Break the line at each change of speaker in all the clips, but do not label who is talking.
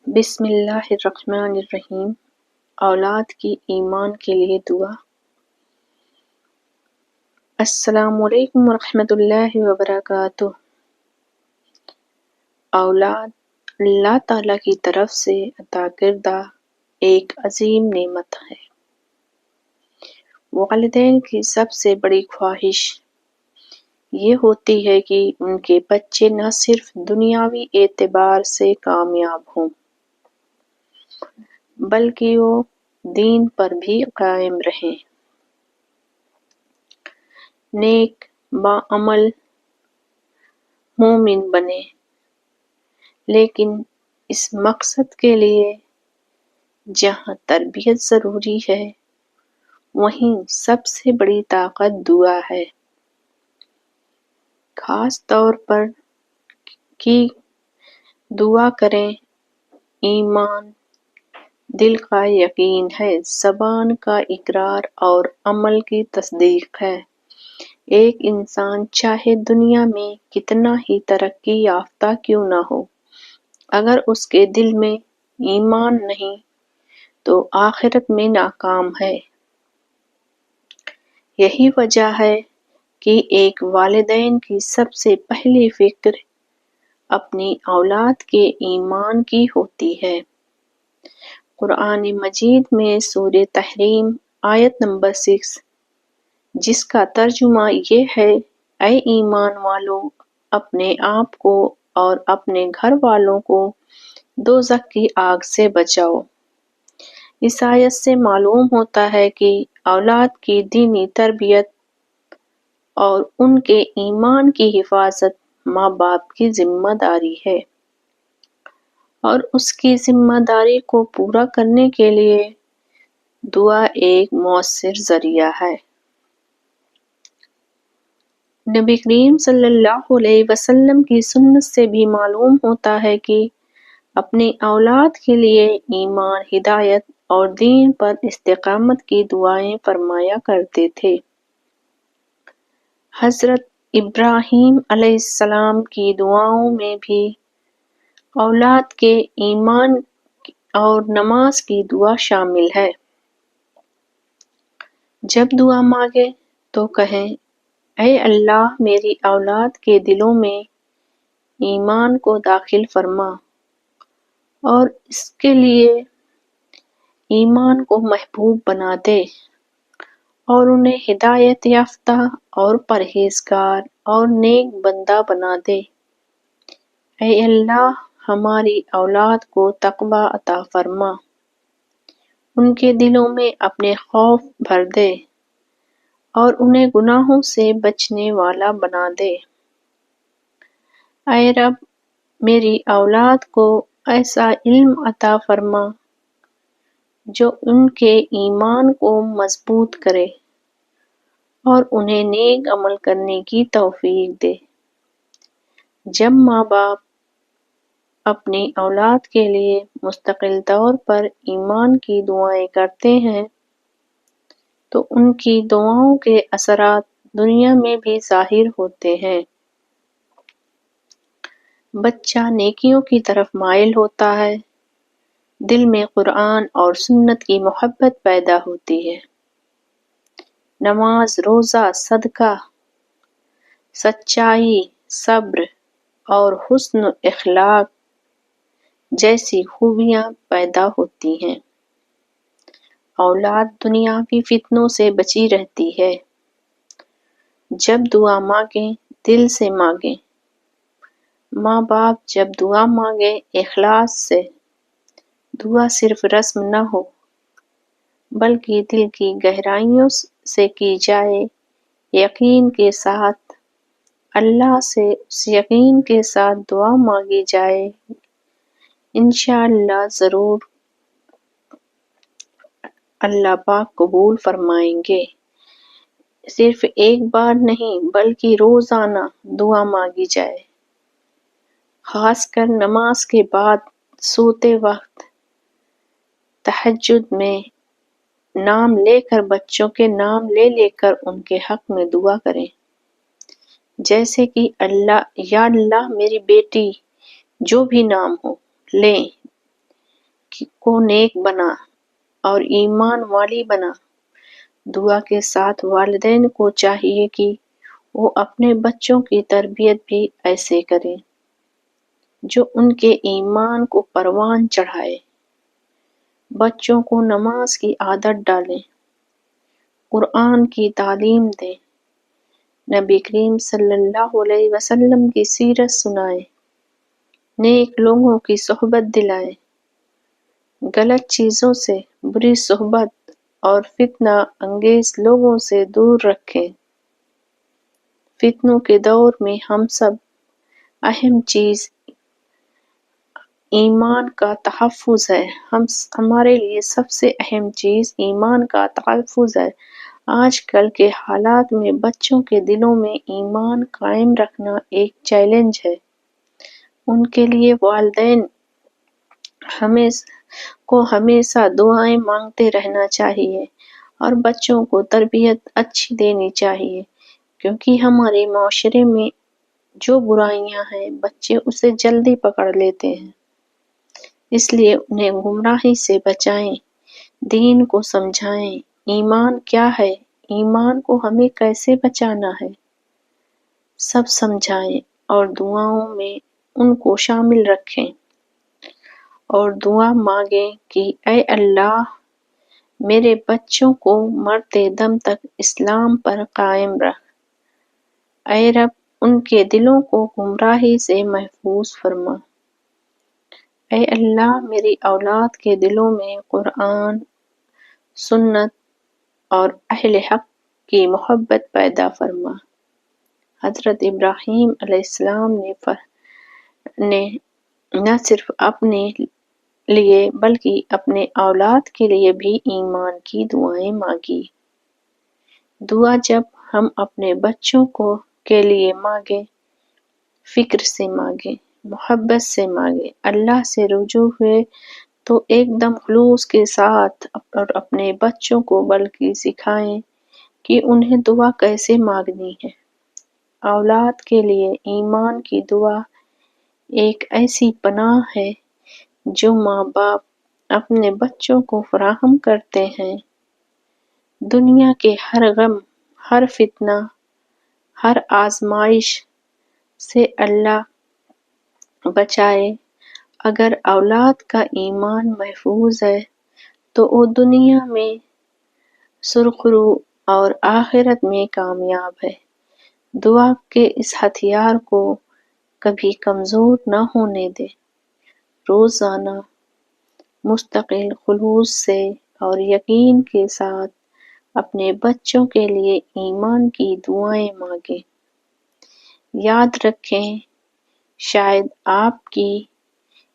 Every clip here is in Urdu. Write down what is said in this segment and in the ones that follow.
بسم اللہ الرحمن الرحیم۔ اولاد کی ایمان کے لیے دعا۔ السلام علیکم ورحمۃ اللہ وبرکاتہ۔ اولاد اللہ تعالیٰ کی طرف سے عطا کردہ ایک عظیم نعمت ہے۔ والدین کی سب سے بڑی خواہش یہ ہوتی ہے کہ ان کے بچے نہ صرف دنیاوی اعتبار سے کامیاب ہوں بلکہ وہ دین پر بھی قائم رہیں، نیک باعمل مومن بنے۔ لیکن اس مقصد کے لیے جہاں تربیت ضروری ہے وہیں سب سے بڑی طاقت دعا ہے، خاص طور پر کہ دعا کریں۔ ایمان دل کا یقین ہے، زبان کا اقرار اور عمل کی تصدیق ہے۔ ایک انسان چاہے دنیا میں کتنا ہی ترقی یافتہ کیوں نہ ہو، اگر اس کے دل میں ایمان نہیں تو آخرت میں ناکام ہے۔ یہی وجہ ہے کہ ایک والدین کی سب سے پہلی فکر اپنی اولاد کے ایمان کی ہوتی ہے۔ قرآن مجید میں سورہ تحریم آیت نمبر 6 جس کا ترجمہ یہ ہے، اے ایمان والو، اپنے آپ کو اور اپنے گھر والوں کو دوزخ کی آگ سے بچاؤ۔ اس آیت سے معلوم ہوتا ہے کہ اولاد کی دینی تربیت اور ان کے ایمان کی حفاظت ماں باپ کی ذمہ داری ہے، اور اس کی ذمہ داری کو پورا کرنے کے لیے دعا ایک مؤثر ذریعہ ہے۔ نبی کریم صلی اللہ علیہ وسلم کی سنت سے بھی معلوم ہوتا ہے کہ اپنی اولاد کے لیے ایمان، ہدایت اور دین پر استقامت کی دعائیں فرمایا کرتے تھے۔ حضرت ابراہیم علیہ السلام کی دعاؤں میں بھی اولاد کے ایمان اور نماز کی دعا شامل ہے۔ جب دعا مانگیں تو کہیں، اے اللہ، میری اولاد کے دلوں میں ایمان کو داخل فرما اور اس کے لیے ایمان کو محبوب بنا دے اور انہیں ہدایت یافتہ اور پرہیزگار اور نیک بندہ بنا دے۔ اے اللہ، ہماری اولاد کو تقویٰ عطا فرما، ان کے دلوں میں اپنے خوف بھر دے اور انہیں گناہوں سے بچنے والا بنا دے۔ اے رب، میری اولاد کو ایسا علم عطا فرما جو ان کے ایمان کو مضبوط کرے اور انہیں نیک عمل کرنے کی توفیق دے۔ جب ماں باپ اپنی اولاد کے لیے مستقل طور پر ایمان کی دعائیں کرتے ہیں تو ان کی دعاؤں کے اثرات دنیا میں بھی ظاہر ہوتے ہیں۔ بچہ نیکیوں کی طرف مائل ہوتا ہے، دل میں قرآن اور سنت کی محبت پیدا ہوتی ہے۔ نماز، روزہ، صدقہ، سچائی، صبر اور حسن اخلاق جیسی خوبیاں پیدا ہوتی ہیں۔ اولاد دنیاوی فتنوں سے بچی رہتی ہے۔ جب دعا مانگیں دل سے مانگیں۔ ماں باپ جب دعا مانگیں اخلاص سے، دعا صرف رسم نہ ہو بلکہ دل کی گہرائیوں سے کی جائے، یقین کے ساتھ، اللہ سے اس یقین کے ساتھ دعا مانگی جائے، انشاءاللہ ضرور اللہ پاک قبول فرمائیں گے۔ صرف ایک بار نہیں بلکہ روزانہ دعا مانگی جائے، خاص کر نماز کے بعد، سوتے وقت، تہجد میں نام لے کر، بچوں کے نام لے لے کر ان کے حق میں دعا کریں، جیسے کہ اللہ، یا اللہ میری بیٹی، جو بھی نام ہو لیں، کو نیک بنا اور ایمان والی بنا۔ دعا کے ساتھ والدین کو چاہیے کہ وہ اپنے بچوں کی تربیت بھی ایسے کریں جو ان کے ایمان کو پروان چڑھائے۔ بچوں کو نماز کی عادت ڈالیں، قرآن کی تعلیم دیں، نبی کریم صلی اللہ علیہ وسلم کی سیرت سنائیں، نیک لوگوں کی صحبت دلائیں، غلط چیزوں سے، بری صحبت اور فتنہ انگیز لوگوں سے دور رکھیں۔ فتنوں کے دور میں اہم چیز ایمان کا تحفظ ہے۔ ہمارے لیے سب سے اہم چیز ایمان کا تحفظ ہے۔ آج کل کے حالات میں بچوں کے دلوں میں ایمان قائم رکھنا ایک چیلنج ہے۔ ان کے لیے والدین کو ہمیشہ دعائیں مانگتے رہنا چاہیے اور بچوں کو تربیت اچھی دینی چاہیے، کیونکہ ہمارے معاشرے میں جو برائیاں ہیں بچے اسے جلدی پکڑ لیتے ہیں۔ اس لیے انہیں گمراہی سے بچائیں، دین کو سمجھائیں، ایمان کیا ہے، ایمان کو ہمیں کیسے بچانا ہے، سب سمجھائیں اور دعاؤں میں ان کو شامل رکھیں اور دعا مانگیں کہ اے اللہ میرے بچوں کو مرتے دم تک اسلام پر قائم رکھ۔ اے رب ان کے دلوں کو گمراہی سے محفوظ فرما۔ اے اللہ میری اولاد کے دلوں میں قرآن، سنت اور اہل حق کی محبت پیدا فرما۔ حضرت ابراہیم علیہ السلام نے نہ صرف اپنے لیے بلکہ اپنے اولاد کے لیے بھی ایمان کی دعائیں مانگی۔ دعا جب ہم اپنے بچوں کے لیے مانگیں، فکر سے مانگیں، محبت سے مانگیں، اللہ سے رجوع ہوئے تو ایک دم خلوص کے ساتھ اور اپنے بچوں کو بلکہ سکھائیں کہ انہیں دعا کیسے مانگنی ہے۔ اولاد کے لیے ایمان کی دعا ایک ایسی پناہ ہے جو ماں باپ اپنے بچوں کو فراہم کرتے ہیں۔ دنیا کے ہر غم، ہر فتنہ، ہر آزمائش سے اللہ بچائے۔ اگر اولاد کا ایمان محفوظ ہے تو وہ دنیا میں سرخرو اور آخرت میں کامیاب ہے۔ دعا کے اس ہتھیار کو کبھی کمزور نہ ہونے دیں۔ روزانہ مستقل خلوص سے اور یقین کے ساتھ اپنے بچوں کے لیے ایمان کی دعائیں مانگیں۔ یاد رکھیں، شاید آپ کی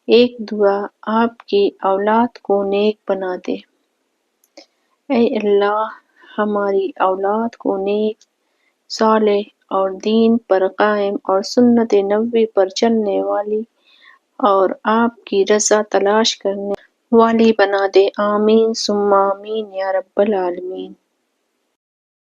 ایک دعا آپ کی اولاد کو نیک بنا دے۔ اے اللہ ہماری اولاد کو نیک، صالح اور دین پر قائم اور سنت نبوی پر چلنے والی اور آپ کی رضا تلاش کرنے والی بنا دے۔ آمین ثم آمین یا رب العالمین۔